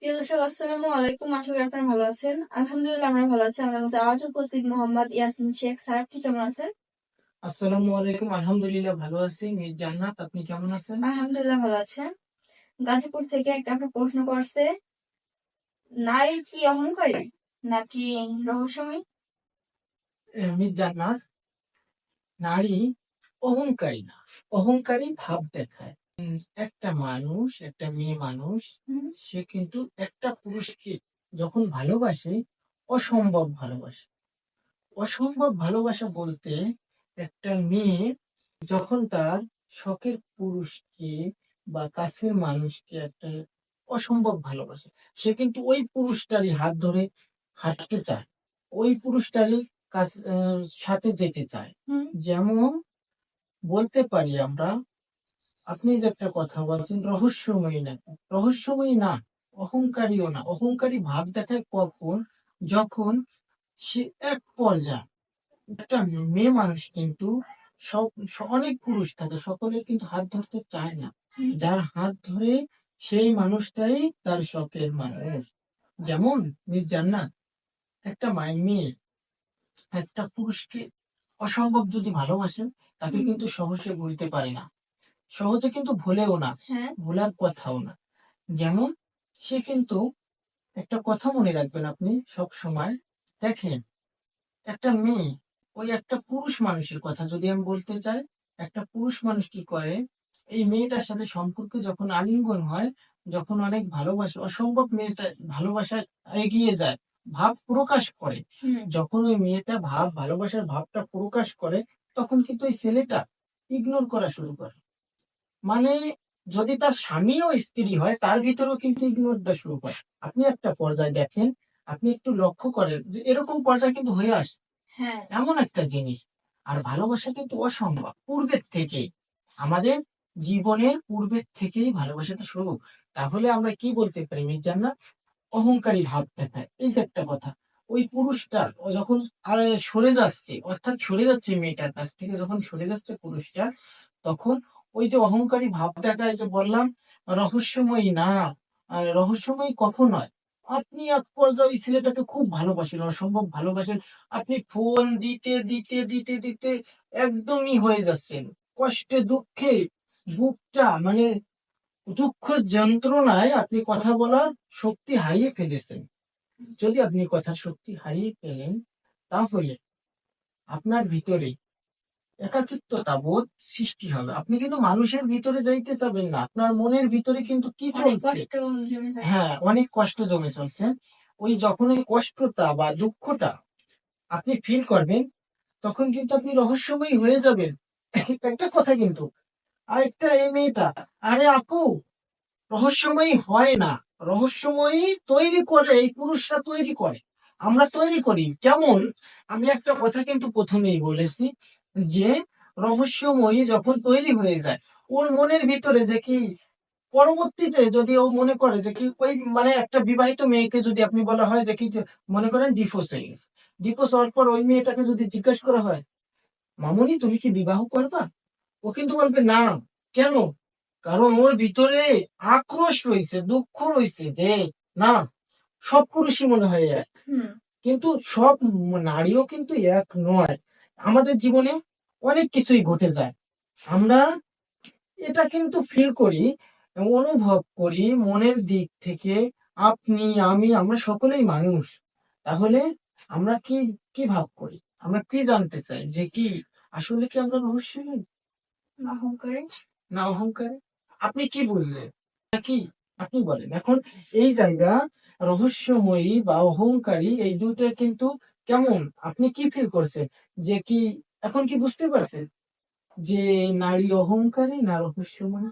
প্রিয় দর্শক, আসসালামু আলাইকুম। আশা করি আপনারা ভালো আছেন। আলহামদুলিল্লাহ, আমরা ভালো আছি। আমাদের মধ্যে আজ উপস্থিত মোহাম্মদ ইয়াসিন শেখ স্যার, আপনি কেমন আছেন? আসসালামু আলাইকুম। আলহামদুলিল্লাহ ভালো আছি। মিস জান্নাত, আপনি কেমন আছেন? আলহামদুলিল্লাহ ভালো আছেন। গাজীপুর থেকে একটা আপনার প্রশ্ন করছে, নারী কি অহংকারী নাকি রহস্যময়ী? মিস জান্নাত, নারী অহংকারী না, অহংকারী ভাব দেখায়। একটা মানুষ, একটা মেয়ে মানুষ, সে কিন্তু একটা পুরুষকে যখন ভালোবাসে, অসম্ভব ভালোবাসে। অসম্ভব ভালোবাসা বলতে, একটা মেয়ে যখন তার শখের পুরুষকে বা কাছের মানুষকে একটা অসম্ভব ভালোবাসে, সে কিন্তু ওই পুরুষটারই হাত ধরে হাঁটতে চায়, ওই পুরুষটারই সাথে যেতে চায়। যেমন বলতে পারি আমরা, আপনি যে একটা কথা বলছেন রহস্যময়ী না, রহস্যময়ী না, অহংকারীও না। অহংকারী ভাব দেখায় কখন? যখন সে এক পর্যায়ে, একটা মেয়ে মানুষ কিন্তু সব অনেক পুরুষ থাকে, সকলে কিন্তু হাত ধরতে চায় না। যার হাত ধরে সেই মানুষটাই তার শখের মানুষ। যেমন মিস জান্নাত, একটা মেয়ে একটা পুরুষকে অসম্ভব যদি ভালোবাসে, তাকে কিন্তু সহজে ভুলতে পারে না, সহজে কিন্তু ভুলেও না, ভোলার কথাও না। যেমন সে কিন্তু, একটা কথা মনে রাখবেন আপনি সব সময়, দেখেন একটা মেয়ে, ওই একটা পুরুষ মানুষের কথা যদি আমি বলতে চাই, একটা পুরুষ মানুষ কি করে, এই মেয়েটার সাথে সম্পর্কে যখন আলিঙ্গন হয়, যখন অনেক ভালোবাসে, অসম্ভব মেয়েটা ভালোবাসা এগিয়ে যায়, ভাব প্রকাশ করে, যখন ওই মেয়েটা ভালোবাসার ভাবটা প্রকাশ করে, তখন কিন্তু ওই ছেলেটা ইগনোর করা শুরু করে। মানে যদি তার স্বামীও স্ত্রী হয়, তার ভিতরেও কিন্তু ইগনোরটা শুরু করে। আপনি একটা পর্যায়ে দেখেন, আপনি একটু লক্ষ্য করেন যে এরকম পর্যায়ে কিন্তু হয়ে আসছে, এমন একটা জিনিস। আর ভালোবাসা কিন্তু অসম্ভব পূর্বের থেকে, আমাদের জীবনের পূর্বের থেকেই ভালোবাসাটা শুরু। তাহলে আমরা কি বলতে পারি মিস জান্নাত? অহংকারী ভাব দেখায়, এই যে একটা কথা। ওই পুরুষটা ও যখন সরে যাচ্ছে, অর্থাৎ সরে যাচ্ছে মেয়েটার কাছ থেকে, যখন সরে যাচ্ছে পুরুষটা, তখন ওই যে অহংকারী ভাব দেখায়, যে বললাম রহস্যময়ী না। রহস্যময়ী কখন হয়? আপনি এক পর্যায়ে ওই ছেলেটাকে খুব ভালোবাসেন, অসম্ভব ভালোবাসেন, আপনি ফোন দিতে দিতে দিতে দিতে একদমই হয়ে যাচ্ছেন, কষ্টে দুঃখে বুকটা মানে দুঃখ যন্ত্রণায় আপনি কথা বলার শক্তি হারিয়ে ফেলেছেন। যদি আপনি কথার শক্তি হারিয়ে ফেলেন, তাহলে আপনার ভিতরে একাকিত্বতা বোধ সৃষ্টি হবে। আপনি কিন্তু মানুষের ভিতরে যাইতে চাবেন না, আপনার মনের ভিতরে কিন্তু কি চলছে, হ্যাঁ অনেক কষ্ট জমে চলছে। ওই যখন ওই কষ্টটা বা দুঃখটা আপনি ফিল করবেন, তখন কিন্তু আপনি রহস্যময়ী হয়ে যাবেন। একটা কথা কিন্তু, আরেকটা, এই মেয়েটা, আরে আপু, রহস্যময়ী হয় না, রহস্যময়ী তৈরি করে এই পুরুষরা, তৈরি করে, আমরা তৈরি করি। কেমন? আমি একটা কথা কিন্তু প্রথমেই বলেছি, যে রহস্যময়ী যখন তৈরি হয়ে যায়, ওর মনের ভিতরে যে কি, পরবর্তীতে যদি ও মনে করে যে কি, ওই মানে একটা বিবাহিত মেয়েকে যদি আপনি বলা হয় যে কি, মনে করেন ডিভোর্স হয়ে গেছে, ডিভোর্স হওয়ার পর ওই মেয়েটাকে যদি জিজ্ঞাসা করা হয়, মামুনি তুমি কি বিবাহ করবা, ও কিন্তু বলবে না। কেন? কারণ ওর ভিতরে আক্রোশ রয়েছে, দুঃখ রয়েছে, যে না, সব পুরুষই মনে হয় এক, কিন্তু সব নারীও কিন্তু এক নয়। আমাদের জীবনে অনেক কিছুই ঘটে যায়, আমরা এটা কিন্তু ফিল করি, অনুভব করি মনের দিক থেকে। আপনি, আমি, আমরা সকলেই মানুষ। তাহলে আমরা কি কি ভাব করি, আমরা কি জানতে চাই, যে কি আসলে কি আমরা রহস্যময় না অহংকারী? না অহংকারী? আপনি কি বুঝলেন নাকি? আপনি বলেন এখন, এই জায়গা রহস্যময়ী বা অহংকারী, এই দুটো কিন্তু কেমন, আপনি কি ফিল করছেন, যে কি এখন কি বুঝতে পারছেন যে নারী অহংকারী না রহস্যময়ী?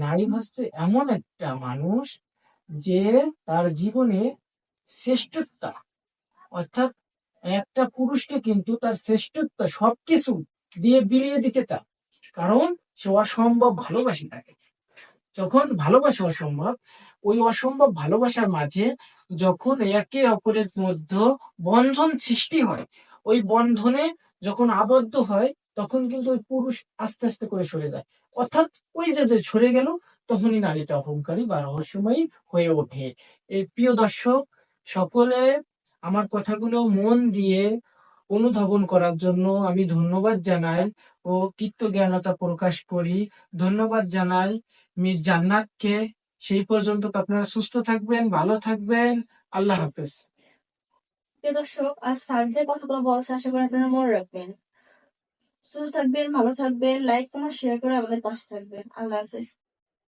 নারী হচ্ছে এমন একটা মানুষ, যে তার জীবনে শ্রেষ্ঠত্ব, অর্থাৎ একটা পুরুষকে কিন্তু তার শ্রেষ্ঠত্ব সবকিছু দিয়ে বিলিয়ে দিতে চায়, কারণ সে অসম্ভব ভালোবাসি তাকে। যখন ভালোবাসা অসম্ভব, ওই অসম্ভব ভালোবাসার মাঝে যখন একে অপরের মধ্যে বন্ধন সৃষ্টি হয়, ওই বন্ধনে যখন আবদ্ধ হয়, তখন কিন্তু ওই পুরুষ আস্তে আস্তে করে সরে যায়। অর্থাৎ ওই যে যে সরে গেল, তখনই নারীটা অহংকারী বা রহস্যময়ী হয়ে ওঠে। এই প্রিয় দর্শক, সকলে আমার কথাগুলো মন দিয়ে অনুধাবন করার জন্য আমি ধন্যবাদ জানাই ও কৃতজ্ঞতা প্রকাশ করি। ধন্যবাদ জানাই মিস জান্নাতকে। সেই পর্যন্ত আপনারা সুস্থ থাকবেন, ভালো থাকবেন। আল্লাহ হাফেজ। প্রিয় দর্শক, আজ স্যার যে কথাগুলো বলছে আশা করি আপনারা মনে রাখবেন। সুস্থ থাকবেন, ভালো থাকবেন, লাইক কমেন্ট শেয়ার করে আমাদের পাশে থাকবেন। আল্লাহ হাফেজ।